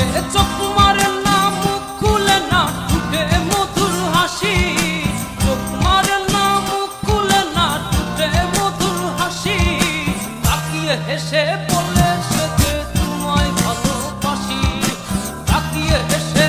বসে চোখ মারে না, মুখ খুলে না, ঠোঁটে মধুর হাসি। চোখ মারে না, মুখ খুলে না, ঠোঁটে মধুর হাসি। তাকিয়ে হেসে বলে সে যে তোমায় ভালোবাসি। তাকিয়ে হেসে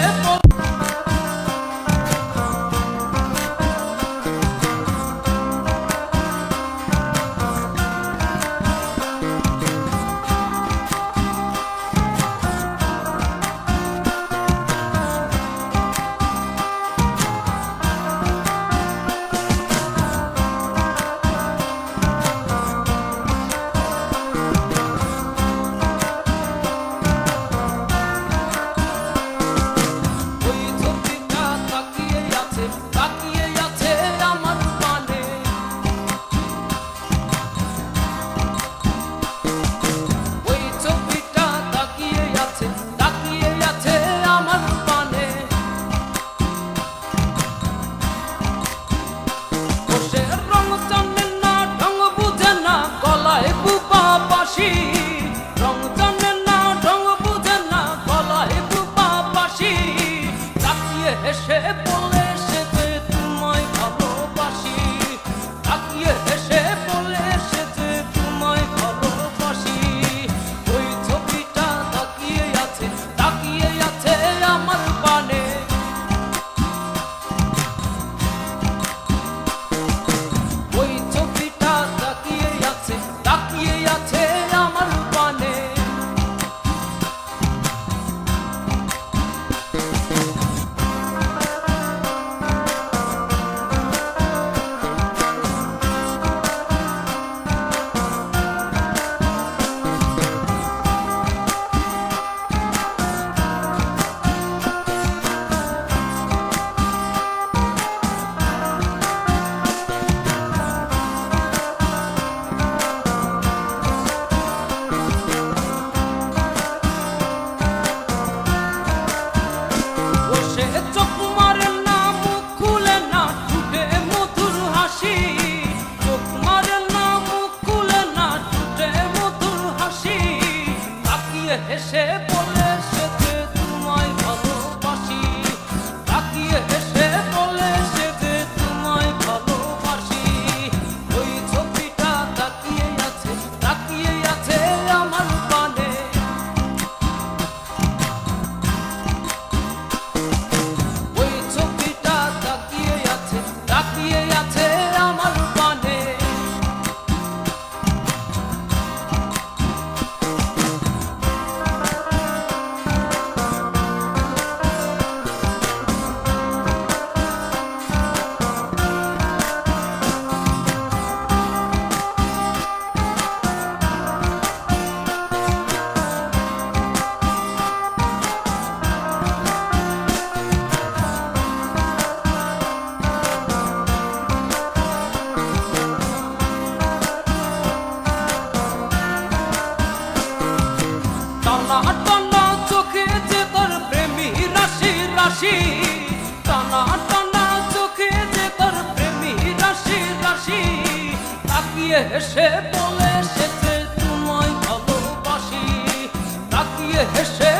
হেসে বলে সে যে তোমায় ভালোবাসি। তাকিয়ে হেসে বলে সে যে তোমায় ভালোবাসি। ওই ছবিটা তাকিয়ে আছে আমার পানে। ওই ছবিটা তাকিয়ে আছে আমার পানে। হেসে বলে সে যে তোমায় ভালোবাসি। তাকিয়ে হেসে বলে সে যে তোমায় ভালোবাসি। ওই ছবিটা তাকিয়ে আছে আমার পানে। ওই ছবিটা তাকিয়ে আছে আমার পানে। টানা চোখে যে তোর প্রেমী রাশি রাশি। টানা চোখে যে তোর প্রেমী রাশি রাশি। তাকিয়ে হেসে বলে সে যে তোমায় ভালোবাসি। তাকিয়ে হেসে